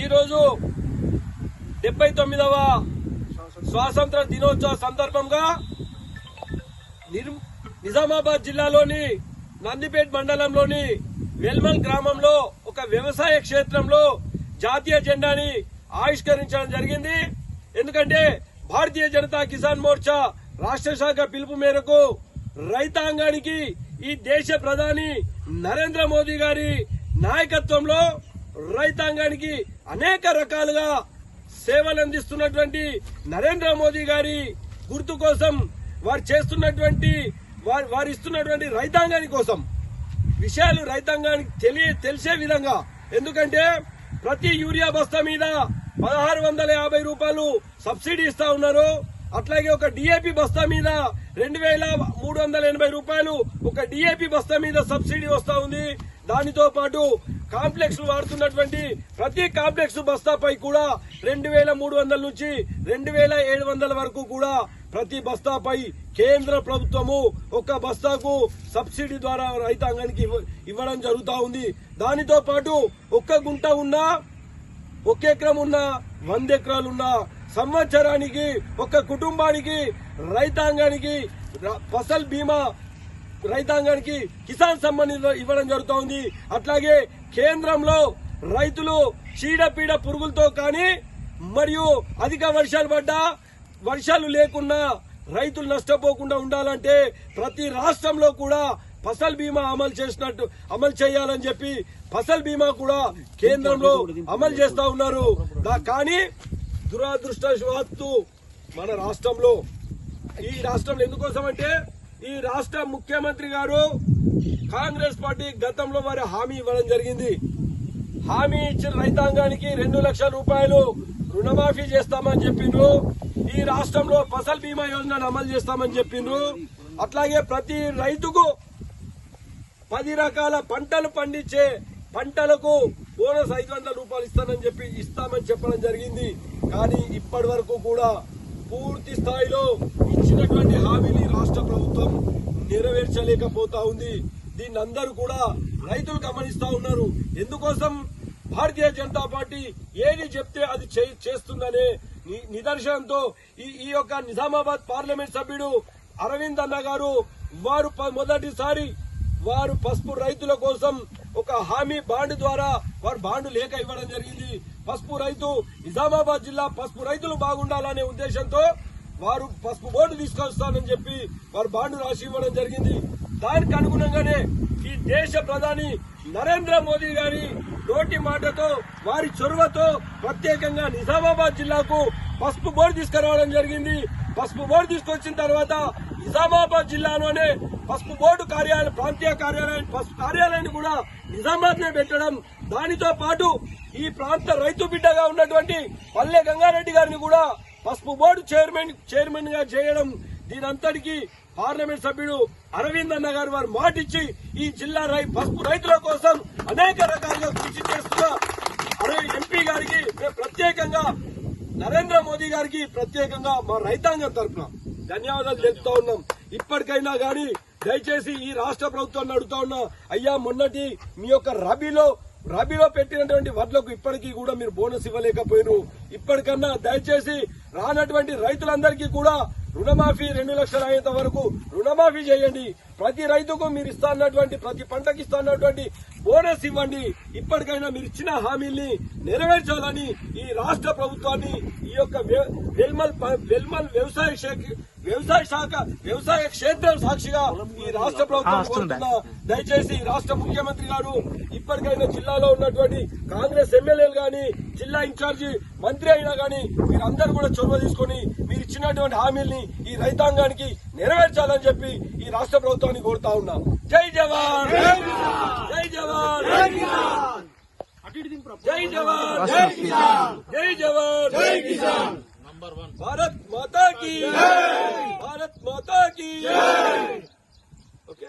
ఈరోజు 79వ స్వాతంత్ర దినోత్సవ సందర్భంగా నిజామాబాద్ జిల్లాలోని నందిపేట మండలంలోని వెల్మల్ గ్రామంలో ఒక వ్యవసాయ క్షేత్రంలో జాతీయ జెండాని ఆవిష్కరించడం జరిగింది. ఎందుకంటే భారతీయ జనతా కిసాన్ మోర్చా రాష్ట్ర శాఖ పిలుపు మేరకు రైతాంగానికి ఈ దేశ ప్రధాని నరేంద్ర మోదీ గారి నాయకత్వంలో రైతాంగానికి అనేక రకాలుగా సేవలు అందిస్తున్నటువంటి నరేంద్ర మోదీ గారి గుర్తు కోసం వారు చేస్తున్నటువంటి వారు ఇస్తున్నటువంటి రైతాంగాని కోసం విషయాలు రైతాంగానికి తెలిసే విధంగా, ఎందుకంటే ప్రతి యూరియా బస్తా మీద 1650 రూపాయలు సబ్సిడీ ఇస్తా ఉన్నారు. అట్లాగే ఒక డిఏపి బస్తా మీద 2380 రూపాయలు ఒక డిఏపి బస్తా మీద సబ్సిడీ వస్తా ఉంది. దానితో పాటు కాంప్లెక్స్ వాడుతున్నటువంటి ప్రతి కాంప్లెక్స్ బస్తాపై కూడా 2300 నుంచి 2700 వరకు కూడా ప్రతి బస్తాపై కేంద్ర ప్రభుత్వము ఒక బస్తాకు సబ్సిడీ ద్వారా రైతాంగానికి ఇవ్వడం జరుగుతా ఉంది. దానితో పాటు ఒక్క గుంట ఉన్నా, ఒక ఎకరం ఉన్నా, 100 ఎకరాలున్నా సంవత్సరానికి ఒక కుటుంబానికి రైతాంగానికి ఫసల్ బీమా, రైతాంగానికి కిసాన్ సమ్మాన్ ఇవ్వడం జరుగుతూ ఉంది. అట్లాగే కేంద్రంలో రైతులు చీడపీడ పురుగులతో కానీ మరియు అధిక వర్షాలు పడ్డా, వర్షాలు లేకున్నా రైతులు నష్టపోకుండా ఉండాలంటే ప్రతి రాష్ట్రంలో కూడా ఫసల్ బీమా అమలు చేయాలని చెప్పి ఫసల్ బీమా కూడా కేంద్రంలో అమలు చేస్తా ఉన్నారు. కానీ దురదృష్టవశాత్తు మన రాష్ట్రంలో, ఈ రాష్ట్రంలో ఎందుకోసం అంటే ఈ రాష్ట్ర ముఖ్యమంత్రి గారు కాంగ్రెస్ పార్టీ గతంలో వారి హామీ ఇవ్వడం జరిగింది. హామీ ఇచ్చిన రైతాంగానికి 2 లక్షల రూపాయలు రుణమాఫీ చేస్తామని చెప్పిండ్రు. ఈ రాష్ట్రంలో ఫసల్ బీమా యోజనను అమలు చేస్తామని చెప్పిండ్రు. అట్లాగే ప్రతి రైతుకు 10 రకాల పంటలు పండించే పంటలకు బోనస్ 500 రూపాయలు ఇస్తామని చెప్పడం జరిగింది. కానీ ఇప్పటి వరకు కూడా పూర్తి స్థాయిలో ఇచ్చినటువంటి హామీని రాష్ట్ర ప్రభుత్వం నెరవేర్చలేకపోతా ఉంది. దీన్ని అందరూ కూడా రైతులు గమనిస్తా ఉన్నారు. ఎందుకోసం భారతీయ జనతా పార్టీ ఏది చెప్తే అది చేస్తుందనే నిదర్శనంతో ఈ యొక్క నిజామాబాద్ పార్లమెంట్ సభ్యుడు అరవింద్ అన్న గారు వారు మొదటిసారి వారు పసుపు రైతుల కోసం ఒక హామీ బాండ్ ద్వారా వారు బాండ్ లేఖ ఇవ్వడం జరిగింది. పసుపు రైతు నిజామాబాద్ జిల్లా పసుపు రైతులు బాగుండాలనే ఉద్దేశంతో వారు పసుపు బోర్డు తీసుకొస్తానని చెప్పి వారు బాండ్ రాసి ఇవ్వడం జరిగింది. దానికి అనుగుణంగానే ఈ దేశ ప్రధాని నరేంద్ర మోదీ గారి నోటి మాటతో వారి చొరవతో ప్రత్యేకంగా నిజామాబాద్ జిల్లాకు పసుపు బోర్డు తీసుకురావడం జరిగింది. పసుపు బోర్డు తీసుకొచ్చిన తర్వాత నిజామాబాద్ జిల్లాలోనే పసుపు బోర్డు కార్యాలయం, ప్రాంతీయ కార్యాలయం, పసుపు కార్యాలయాన్ని కూడా నిజామాబాద్ నే పెట్టడం, దానితో పాటు ఈ ప్రాంత రైతు బిడ్డగా ఉన్నటువంటి పల్లె గంగారెడ్డి గారిని కూడా పసుపు బోర్డు చైర్మన్ గా చేయడం, దీనంతటికీ పార్లమెంట్ సభ్యుడు అరవింద్ అన్న గారు వారు మాటిచ్చి ఈ జిల్లా పసుపు రైతుల కోసం అనేక రకాలుగా కృషి చేస్తున్న ఎంపీ గారికి ప్రత్యేకంగా నరేంద్ర మోదీ గారికి ప్రత్యేకంగా మా రైతాంగం తరఫున ధన్యవాదాలు తెలుపుతా ఉన్నాం. ఇప్పటికైనా గానీ దయచేసి ఈ రాష్ట్ర ప్రభుత్వాన్ని అడుగుతా ఉన్నా, అయ్యా మొన్నటి మీ యొక్క రబీలో పెట్టినటువంటి వడ్లకు ఇప్పటికీ కూడా మీరు బోనస్ ఇవ్వలేకపోయారు. ఇప్పటికన్నా దయచేసి రానటువంటి రైతులందరికీ కూడా రుణమాఫీ 2 లక్షలు అయ్యేంత వరకు రుణమాఫీ చేయండి. ప్రతి రైతుకు మీరు ఇస్తాన్నటువంటి ప్రతి పంటకి ఇస్తాన్నటువంటి బోనస్ ఇవ్వండి. ఇప్పటికైనా మీరు ఇచ్చిన హామీల్ని నెరవేర్చాలని ఈ రాష్ట్ర ప్రభుత్వాన్ని ఈ యొక్క వెల్మల్ వ్యవసాయ క్షేత్రం సాక్షిగా ఈ రాష్ట్ర ప్రభుత్వం దయచేసి రాష్ట్ర ముఖ్యమంత్రి గారు ఇప్పటికైనా జిల్లాలో ఉన్నటువంటి కాంగ్రెస్ ఎమ్మెల్యేలు గాని, జిల్లా ఇన్ఛార్జి మంత్రి అయినా గాని మీరందరూ కూడా చొరవ తీసుకుని మీరు ఇచ్చినటువంటి హామీల్ని ఈ రైతాంగానికి నెరవేర్చాలని చెప్పి ఈ రాష్ట్ర ప్రభుత్వాన్ని కోరుతా ఉన్నా. జై జవాన్, జై జవాన్, జై జవాన్, జై జవాన్, జై కిసాన్. भारत माता की, भारत माता की. ओके.